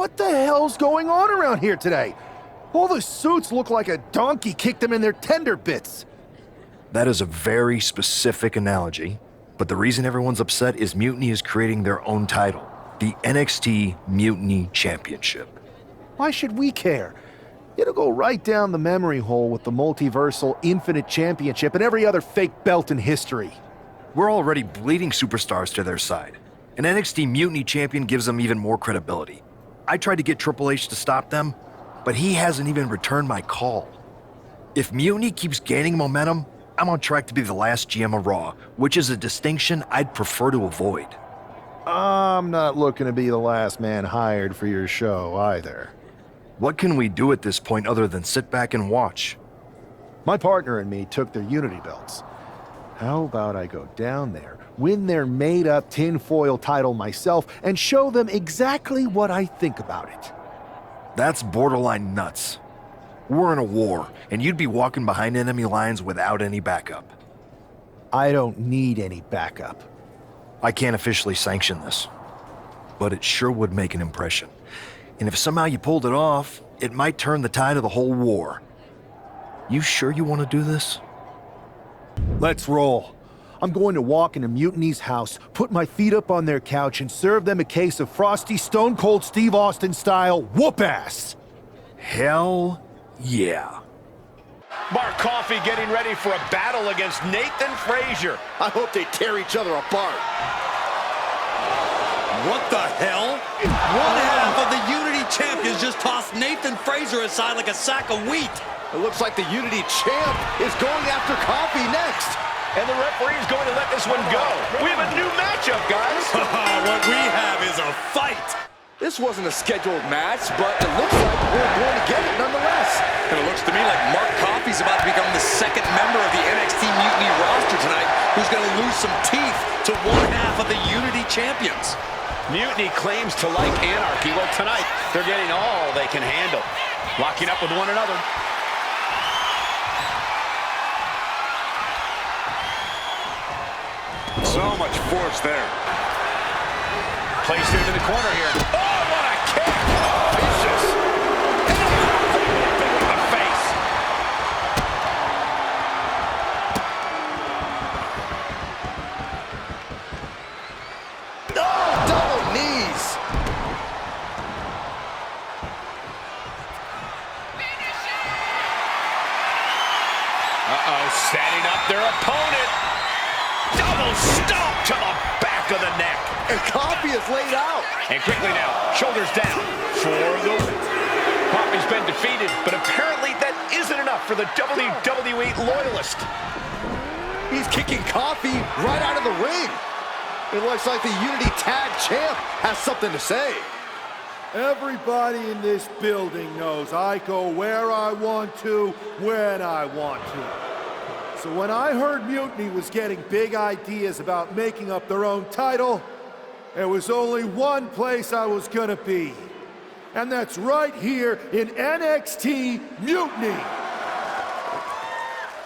What the hell's going on around here today? All the suits look like a donkey kicked them in their tender bits. That is a very specific analogy, but the reason everyone's upset is Mutiny is creating their own title, the NXT Mutiny Championship. Why should we care? It'll go right down the memory hole with the Multiversal Infinite Championship and every other fake belt in history. We're already bleeding superstars to their side. An NXT Mutiny champion gives them even more credibility. I tried to get Triple H to stop them, but he hasn't even returned my call. If Mutiny keeps gaining momentum, I'm on track to be the last GM of Raw, which is a distinction I'd prefer to avoid. I'm not looking to be the last man hired for your show either. What can we do at this point other than sit back and watch? My partner and me took their Unity belts. How about I go down there, win their made-up tinfoil title myself, and show them exactly what I think about it? That's borderline nuts. We're in a war, and you'd be walking behind enemy lines without any backup. I don't need any backup. I can't officially sanction this, but it sure would make an impression. And if somehow you pulled it off, it might turn the tide of the whole war. You sure you want to do this? Let's roll. I'm going to walk into Mutiny's house, put my feet up on their couch, and serve them a case of frosty Stone Cold Steve Austin style whoop-ass. Hell yeah. Mark Coffey getting ready for a battle against Nathan Frazier. I hope they tear each other apart. What the hell? One half of the Unity champions just tossed Nathan Frazier aside like a sack of wheat. It looks like the Unity champ is going after Coffey next. And the referee is going to let this one go. We have a new matchup, guys. What we have is a fight. This wasn't a scheduled match, but it looks like we're going to get it nonetheless. And it looks to me like Mark Coffey's about to become the second member of the NXT Mutiny roster tonight who's going to lose some teeth to one half of the Unity champions. Mutiny claims to like anarchy. Well, tonight, they're getting all they can handle. Locking up with one another. So much force there. Placed it into the corner here. Oh, what a kick! Vicious. And a the face. Oh, double knees. Uh-oh, setting up their opponent. Double stomp to the back of the neck. And Coffey is laid out. And quickly now, shoulders down for the win. Coffey's been defeated, but apparently that isn't enough for the WWE loyalist. He's kicking Coffey right out of the ring. It looks like the Unity Tag Champ has something to say. Everybody in this building knows I go where I want to, when I want to. So when I heard Mutiny was getting big ideas about making up their own title, there was only one place I was gonna be. And that's right here in NXT Mutiny.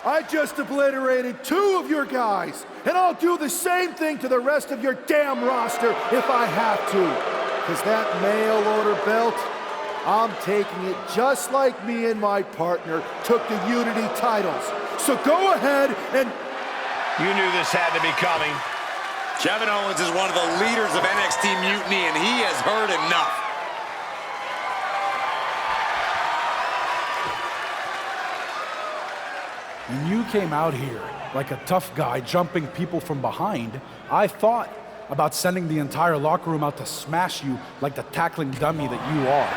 I just obliterated 2 of your guys, and I'll do the same thing to the rest of your damn roster if I have to. Because that mail order belt, I'm taking it just like me and my partner took the Unity titles. So go ahead and... You knew this had to be coming. Kevin Owens is one of the leaders of NXT Mutiny, and he has heard enough. When you came out here like a tough guy jumping people from behind, I thought about sending the entire locker room out to smash you like the tackling dummy that you are.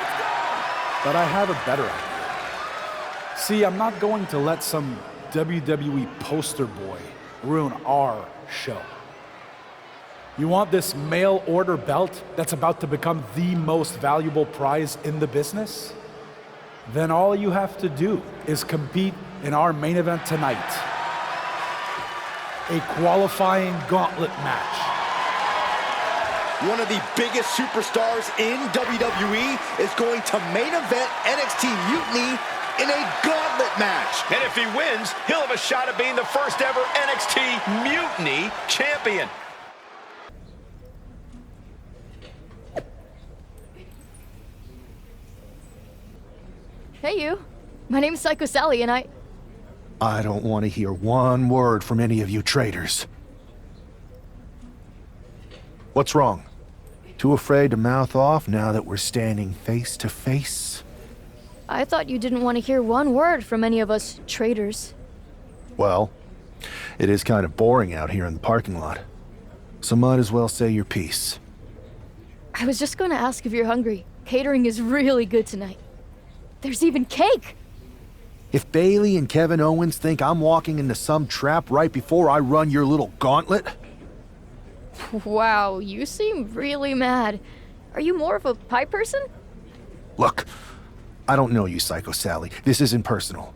But I have a better idea. See, I'm not going to let some WWE poster boy ruin our show. You want this mail order belt that's about to become the most valuable prize in the business? Then all you have to do is compete in our main event tonight. A qualifying gauntlet match. One of the biggest superstars in WWE is going to main event NXT Mutiny in a gauntlet match. And if he wins, he'll have a shot at being the first ever NXT Mutiny champion. Hey, you. My name's Psycho Sally, and I don't want to hear one word from any of you traitors. What's wrong? Too afraid to mouth off now that we're standing face to face? I thought you didn't want to hear one word from any of us traitors. Well, it is kind of boring out here in the parking lot. So might as well say your piece. I was just going to ask if you're hungry. Catering is really good tonight. There's even cake! If Bailey and Kevin Owens think I'm walking into some trap right before I run your little gauntlet... Wow, you seem really mad. Are you more of a pie person? Look, I don't know you, Psycho Sally. This isn't personal.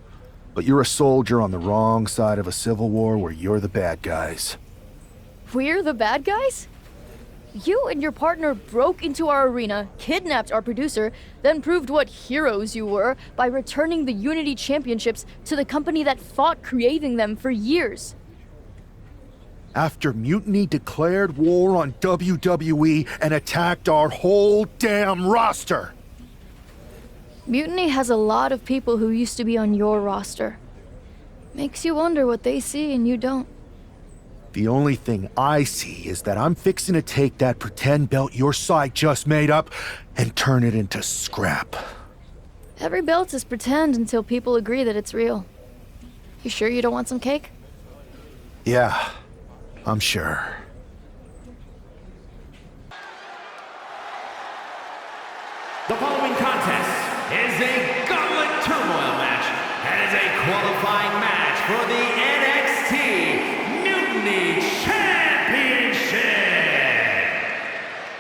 But you're a soldier on the wrong side of a civil war where you're the bad guys. We're the bad guys? You and your partner broke into our arena, kidnapped our producer, then proved what heroes you were by returning the Unity Championships to the company that fought creating them for years. After Mutiny declared war on WWE and attacked our whole damn roster. Mutiny has a lot of people who used to be on your roster. Makes you wonder what they see and you don't. The only thing I see is that I'm fixing to take that pretend belt your side just made up and turn it into scrap. Every belt is pretend until people agree that it's real. You sure you don't want some cake? Yeah, I'm sure. The following contest is a Gauntlet Turmoil match and is a qualifying match for the NXT Mutiny Championship.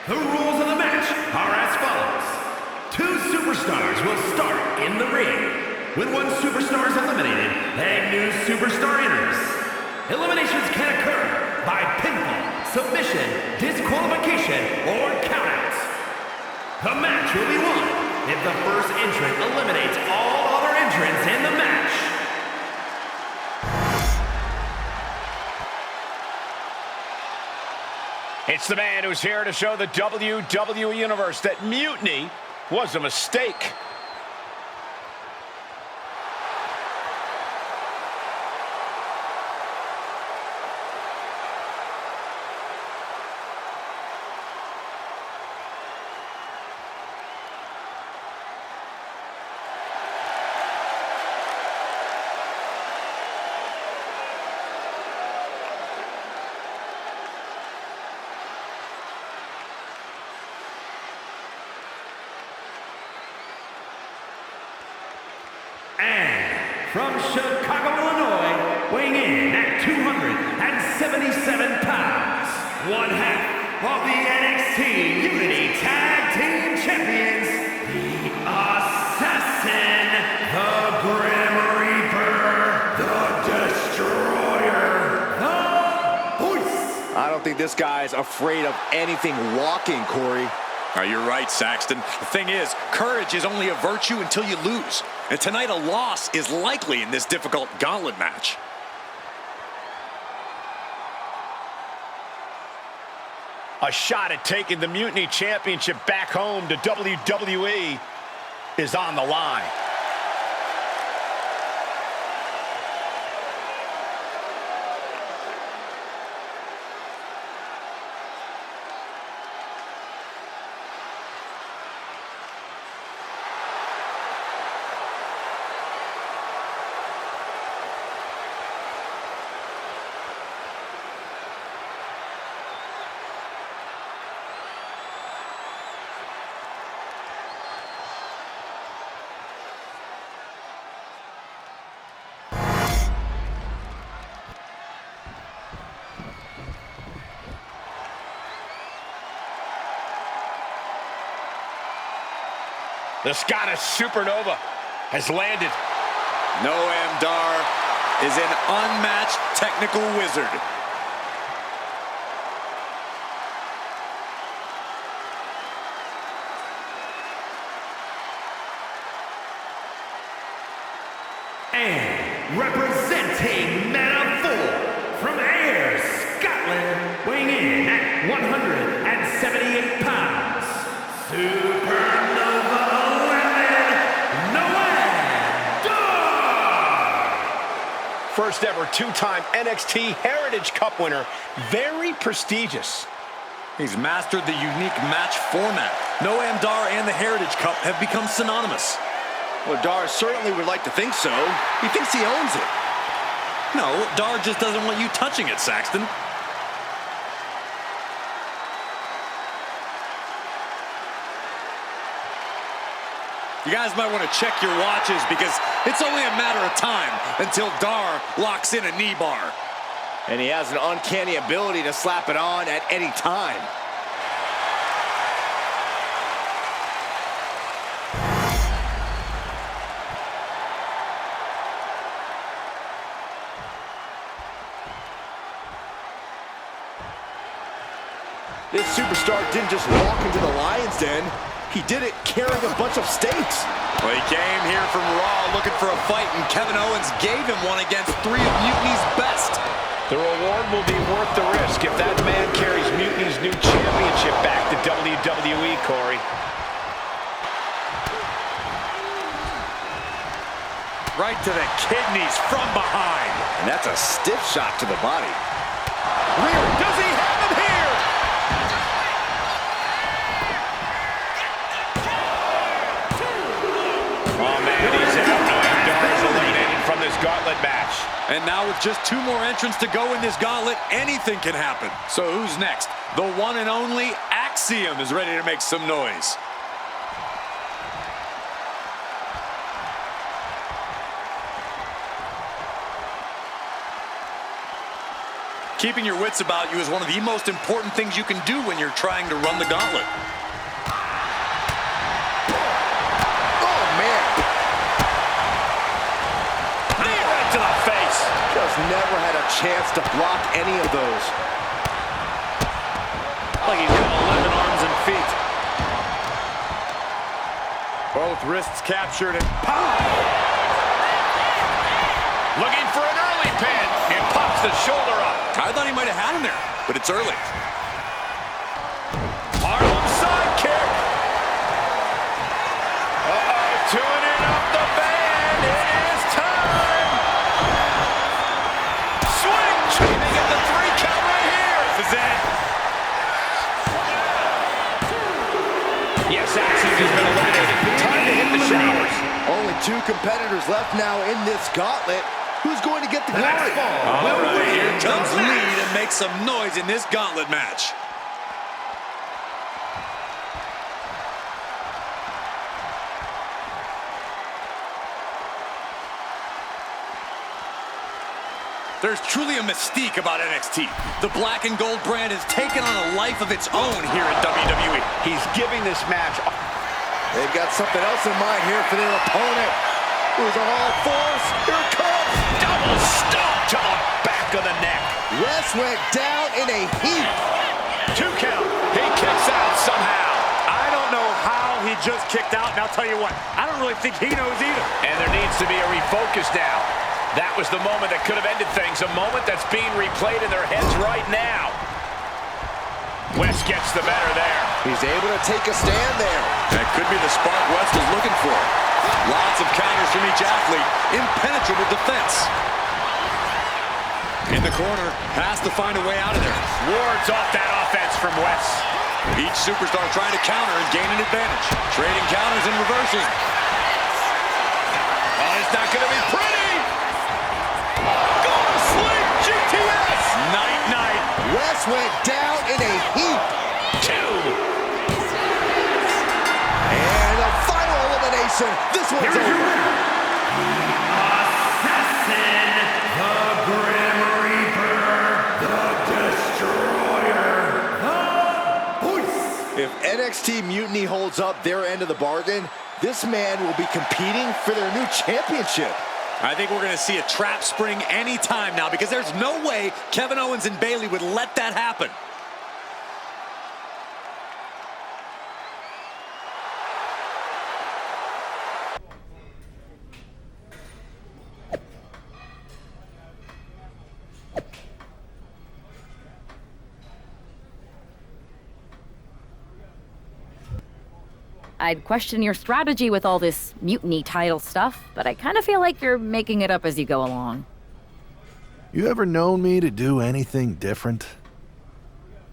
The rules of the match are as follows. 2 superstars will start in the ring. When one superstar is eliminated, a new superstar enters. Eliminations can occur by pinfall, submission, disqualification, or countouts. The match will be won if the first entrant eliminates all other entrants in the match. It's the man who's here to show the WWE Universe that Mutiny was a mistake. And from Chicago, Illinois, weighing in at 277 pounds, one half of the NXT Unity Tag Team Champions, the Assassin, the Grim Reaper, the Destroyer, the Voice. I don't think this guy's afraid of anything walking, Corey. You're right, Saxton. The thing is, courage is only a virtue until you lose. And tonight, a loss is likely in this difficult gauntlet match. A shot at taking the Mutiny Championship back home to WWE is on the line. The Scottish Supernova has landed. Noam Dar is an unmatched technical wizard. And representing Men from Ayr, Scotland, weighing in at 178 pounds, Supernova 11, Noam first ever two-time NXT Heritage Cup winner. Very prestigious. He's mastered the unique match format. Noam Dar and the Heritage Cup have become synonymous. Well, Dar certainly would like to think so. He thinks he owns it. No, Dar just doesn't want you touching it, Saxton. You guys might want to check your watches because it's only a matter of time until Dar locks in a knee bar. And he has an uncanny ability to slap it on at any time. This superstar didn't just walk into the Lion's Den. He did it carrying a bunch of stakes. Well, he came here from Raw looking for a fight, and Kevin Owens gave him one against three of Mutiny's best. The reward will be worth the risk if that man carries Mutiny's new championship back to WWE, Corey. Right to the kidneys from behind. And that's a stiff shot to the body. Rear, does he have him here? Oh, man, he's out. Noam Dar is eliminated from this gauntlet match. And now with just 2 more entrants to go in this gauntlet, anything can happen. So who's next? The one and only Axiom is ready to make some noise. Keeping your wits about you is one of the most important things you can do when you're trying to run the gauntlet. Just never had a chance to block any of those. Like he's got 11 arms and feet. Both wrists captured and pow! Looking for an early pin. He pops the shoulder up. I thought he might have had him there, but it's early. Harlem sidekick. Tuning up the band. It is time. Trying to get the 3 count right here. This is it. Yes, Axiom has been eliminated. Time to hit the showers. Only 2 competitors left now in this gauntlet. Who's going to get the glory? All right, here comes Lee to make some noise in this gauntlet match. There's truly a mystique about NXT. The black and gold brand has taken on a life of its own here in WWE. He's giving this match. They've got something else in mind here for their opponent. Who's on all fours? Here it comes. Double stomp to the back of the neck. Wes went down in a heap. 2 count. He kicks out somehow. I don't know how he just kicked out, and I'll tell you what, I don't really think he knows either. And there needs to be a refocus now. That was the moment that could have ended things, a moment that's being replayed in their heads right now. Wes gets the better there. He's able to take a stand there. That could be the spark Wes was looking for. Lots of counters from each athlete. Impenetrable defense. In the corner, has to find a way out of there. Wards off that offense from Wes. Each superstar trying to counter and gain an advantage. Trading counters and reverses. Oh, it's not going to be pretty. Go to sleep, GTS. Night-night. Wes went down in a heap. 2. And a final elimination. This one's over. Assassin, the Grim Reaper, the Destroyer, the Voice. If NXT Mutiny holds up their end of the bargain, this man will be competing for their new championship. I think we're going to see a trap spring any time now because there's no way Kevin Owens and Bayley would let that happen. I'd question your strategy with all this mutiny title stuff, but I kind of feel like you're making it up as you go along. You ever known me to do anything different?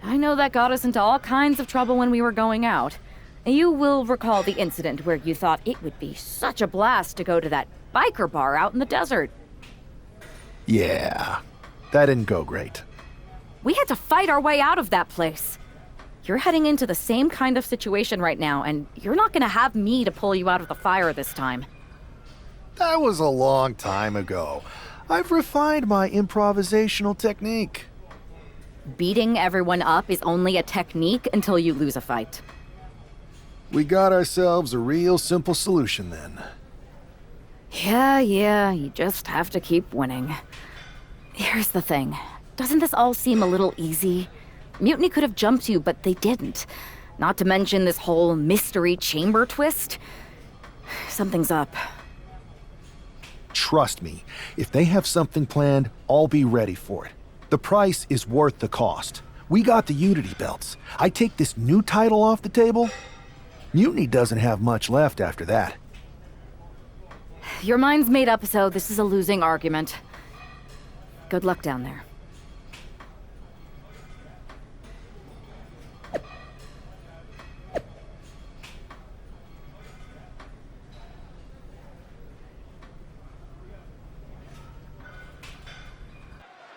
I know that got us into all kinds of trouble when we were going out. You will recall the incident where you thought it would be such a blast to go to that biker bar out in the desert. Yeah, that didn't go great. We had to fight our way out of that place. You're heading into the same kind of situation right now, and you're not gonna have me to pull you out of the fire this time. That was a long time ago. I've refined my improvisational technique. Beating everyone up is only a technique until you lose a fight. We got ourselves a real simple solution then. Yeah, you just have to keep winning. Here's the thing. Doesn't this all seem a little easy? Mutiny could have jumped you, but they didn't. Not to mention this whole mystery chamber twist. Something's up. Trust me, if they have something planned, I'll be ready for it. The price is worth the cost. We got the Unity belts. I take this new title off the table, Mutiny doesn't have much left after that. Your mind's made up, so this is a losing argument. Good luck down there.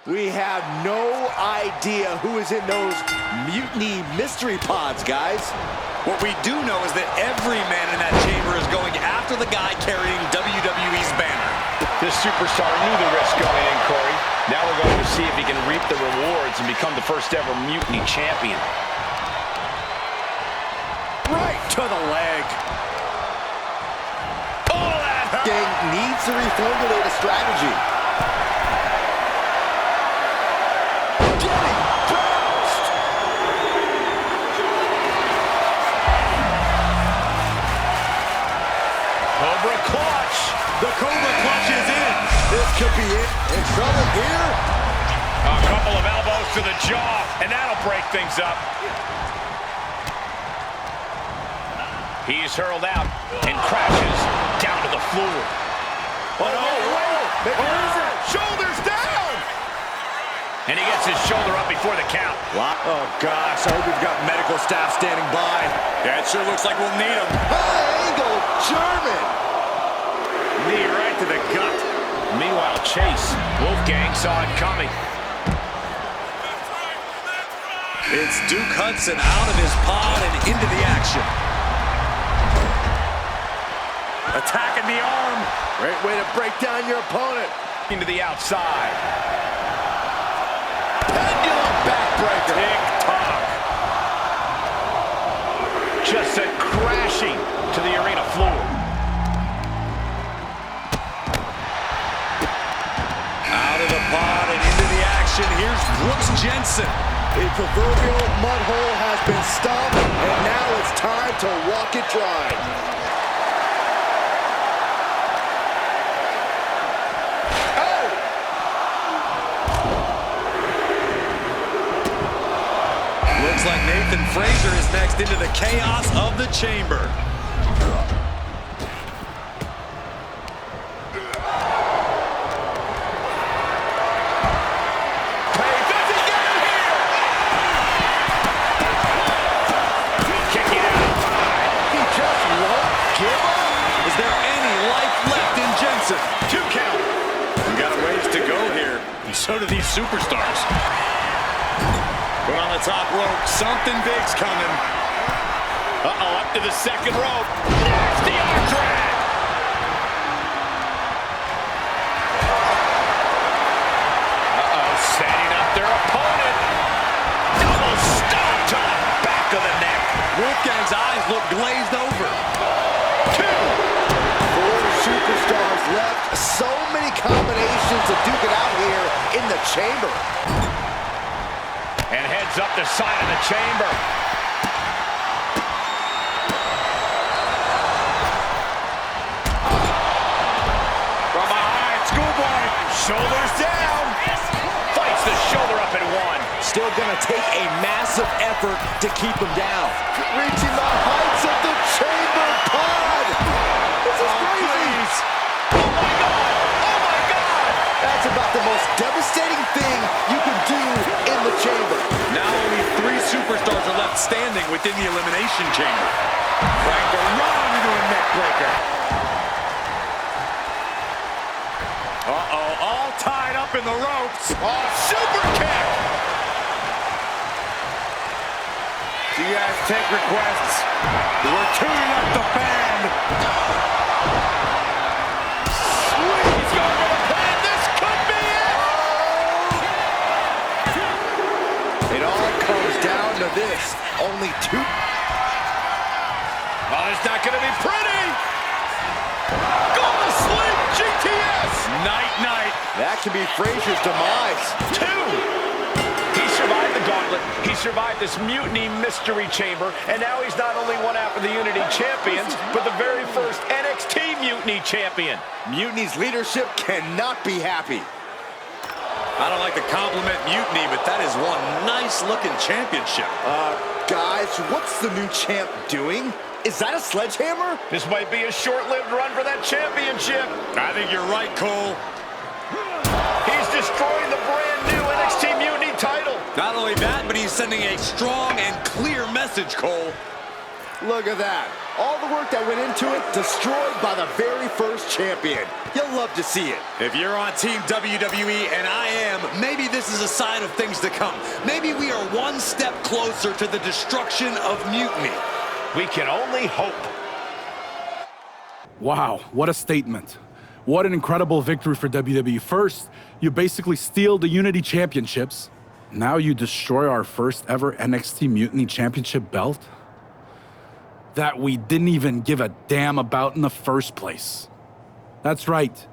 We have no idea who is in those Mutiny mystery pods, guys. What we do know is that every man in that chamber is going after the guy carrying WWE's banner. This superstar knew the risk going in, Corey. Now we're going to see if he can reap the rewards and become the first ever Mutiny champion. Right to the leg. Oh, that hurt! Gang needs to reformulate a strategy. Cobra clutch. The Cobra clutch is in. This could be it. In trouble here. A couple of elbows to the jaw, and that'll break things up. He's hurled out and crashes down to the floor. Oh, no, wait. Where is it? Shoulders down. And he gets his shoulder up before the count. Oh, gosh. I hope we've got medical staff standing by. Yeah, it sure looks like we'll need him. High angle German. Knee right to the gut. Meanwhile, Chase, Wolfgang saw it coming. It's Duke Hudson out of his pod and into the action. Attacking the arm. Great way to break down your opponent. Into the outside. Pendulum backbreaker. Tick-tock. Just sent crashing to the arena floor. Out of the pod and into the action. Here's Brooks Jensen. The proverbial mud hole has been stopped, and now it's time to walk it dry. Looks like Nathan Frazier is next into the chaos of the chamber. So do these superstars. But on the top rope, something big's coming. Uh-oh, up to the second rope. Nasty arm drag. Uh-oh, setting up their opponent. Double stomp to the back of the neck. Wolfgang's eyes look glazed over. 2. 4 superstars left. So many combinations to duke it out here in the chamber. And heads up the side of the chamber. From behind, Schoolboy. Shoulders down. Fights the shoulder up and 1. Still gonna take a massive effort to keep him down. Reaching the heights of the chamber pod. This is crazy. Please. Oh my God. Oh my God. That's about the most devastating standing within the Elimination Chamber. Cranked around into a neck breaker. Uh-oh, all tied up in the ropes. Oh, super kick! Do you guys take requests? We're tuning up the band. He's going for the pin. This could be it. It all comes down to this. Only two. Oh, it's not going to be pretty. Go to sleep, GTS. Night-night. That could be Frazier's demise. 2. He survived the gauntlet. He survived this mutiny mystery chamber, and now he's not only one half of the Unity champions, but the very first NXT Mutiny champion. Mutiny's leadership cannot be happy. I don't like to compliment Mutiny, but that is one nice-looking championship. Guys, what's the new champ doing? Is that a sledgehammer? This might be a short-lived run for that championship. I think you're right, Cole. He's destroying the brand new NXT Mutiny title. Not only that, but he's sending a strong and clear message, Cole. Look at that. All the work that went into it, destroyed by the very first champion. You'll love to see it. If you're on Team WWE, and I am, maybe this is a sign of things to come. Maybe we are one step closer to the destruction of Mutiny. We can only hope. Wow, what a statement. What an incredible victory for WWE. First, you basically steal the Unity Championships. Now you destroy our first ever NXT Mutiny Championship belt that we didn't even give a damn about in the first place. That's right.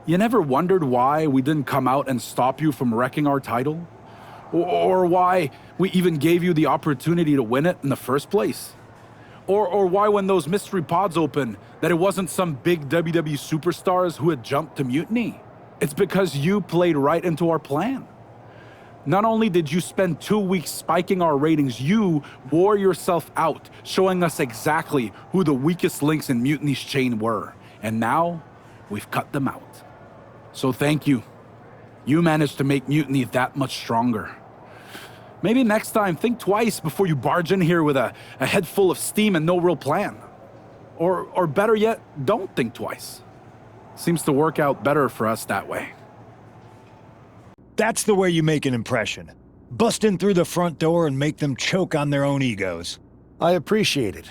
You never wondered why we didn't come out and stop you from wrecking our title? Or why we even gave you the opportunity to win it in the first place? Or why when those mystery pods opened, that it wasn't some big WWE superstars who had jumped to Mutiny? It's because you played right into our plan. Not only did you spend 2 weeks spiking our ratings, you wore yourself out, showing us exactly who the weakest links in Mutiny's chain were. And now, we've cut them out. So thank you. You managed to make Mutiny that much stronger. Maybe next time, think twice before you barge in here with a head full of steam and no real plan. Or better yet, don't think twice. Seems to work out better for us that way. That's the way you make an impression. Bust in through the front door and make them choke on their own egos. I appreciate it,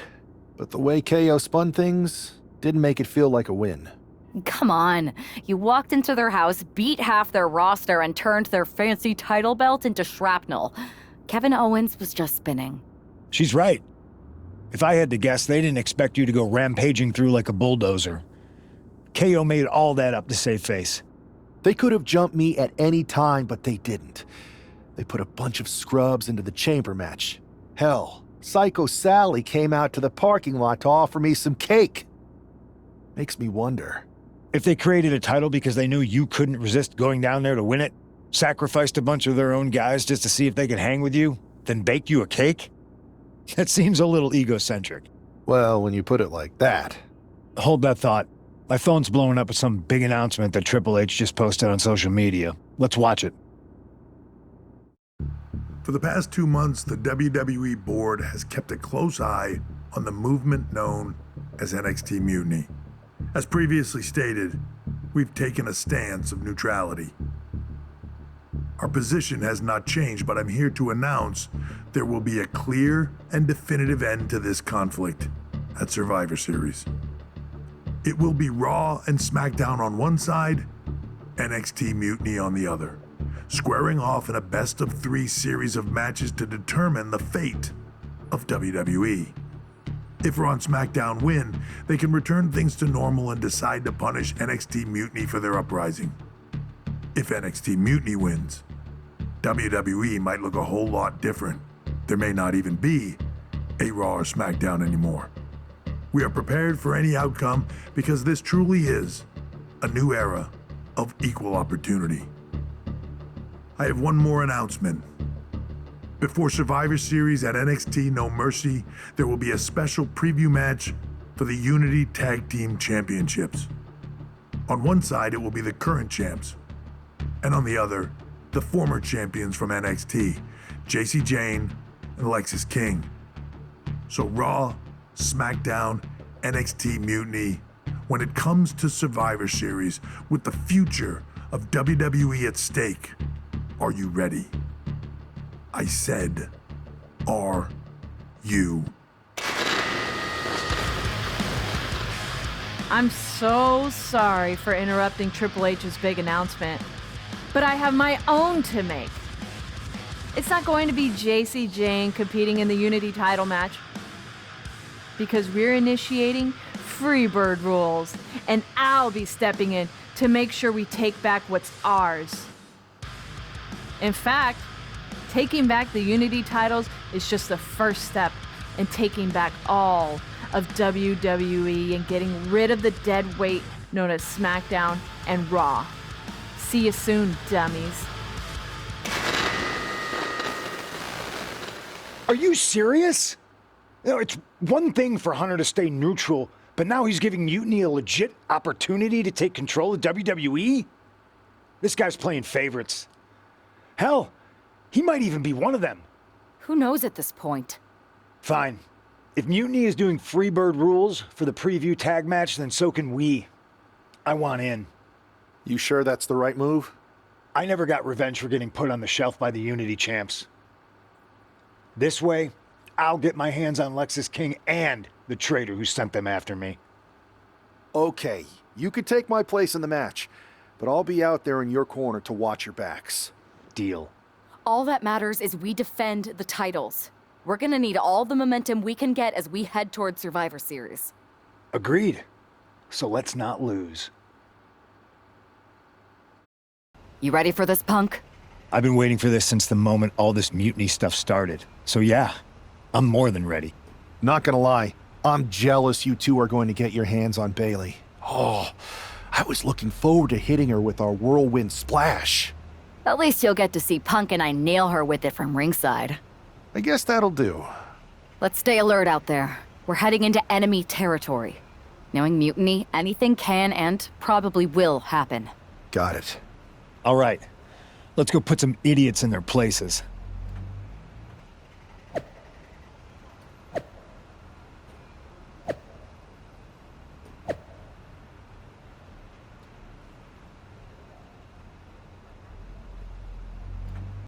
but the way KO spun things didn't make it feel like a win. Come on. You walked into their house, beat half their roster, and turned their fancy title belt into shrapnel. Kevin Owens was just spinning. She's right. If I had to guess, they didn't expect you to go rampaging through like a bulldozer. KO made all that up to save face. They could have jumped me at any time, but they didn't. They put a bunch of scrubs into the chamber match. Hell, Psycho Sally came out to the parking lot to offer me some cake. Makes me wonder. If they created a title because they knew you couldn't resist going down there to win it, sacrificed a bunch of their own guys just to see if they could hang with you, then baked you a cake? That seems a little egocentric. Well, when you put it like that. Hold that thought. My phone's blowing up with some big announcement that Triple H just posted on social media. Let's watch it. For the past 2 months, the WWE board has kept a close eye on the movement known as NXT Mutiny. As previously stated, we've taken a stance of neutrality. Our position has not changed, but I'm here to announce there will be a clear and definitive end to this conflict at Survivor Series. It will be Raw and SmackDown on one side, NXT Mutiny on the other, squaring off in a best-of-3 series of matches to determine the fate of WWE. If Raw and SmackDown win, they can return things to normal and decide to punish NXT Mutiny for their uprising. If NXT Mutiny wins, WWE might look a whole lot different. There may not even be a Raw or SmackDown anymore. We are prepared for any outcome because this truly is a new era of equal opportunity. I have one more announcement. Before Survivor Series at NXT No Mercy, there will be a special preview match for the Unity Tag Team Championships. On one side, it will be the current champs, and on the other, the former champions from NXT, JC Jane and Alexis King. So Raw, SmackDown, NXT Mutiny, when it comes to Survivor Series with the future of WWE at stake, are you ready? I said, are you? I'm so sorry for interrupting Triple H's big announcement, but I have my own to make. It's not going to be JC Jane competing in the Unity title match, because we're initiating Freebird rules, and I'll be stepping in to make sure we take back what's ours. In fact, taking back the Unity titles is just the first step in taking back all of WWE and getting rid of the dead weight known as SmackDown and Raw. See you soon, dummies. Are you serious? You know, it's one thing for Hunter to stay neutral, but now he's giving Mutiny a legit opportunity to take control of WWE? This guy's playing favorites. Hell, he might even be one of them. Who knows at this point? Fine. If Mutiny is doing Freebird rules for the preview tag match, then so can we. I want in. You sure that's the right move? I never got revenge for getting put on the shelf by the Unity champs. This way, I'll get my hands on Lexis King and the traitor who sent them after me. Okay, you could take my place in the match, but I'll be out there in your corner to watch your backs. Deal. All that matters is we defend the titles. We're gonna need all the momentum we can get as we head toward Survivor Series. Agreed. So let's not lose. You ready for this, punk? I've been waiting for this since the moment all this Mutiny stuff started. So yeah, I'm more than ready. Not gonna lie, I'm jealous you two are going to get your hands on Bailey. Oh, I was looking forward to hitting her with our whirlwind splash. At least you'll get to see Punk and I nail her with it from ringside. I guess that'll do. Let's stay alert out there. We're heading into enemy territory. Knowing Mutiny, anything can and probably will happen. Got it. All right, let's go put some idiots in their places.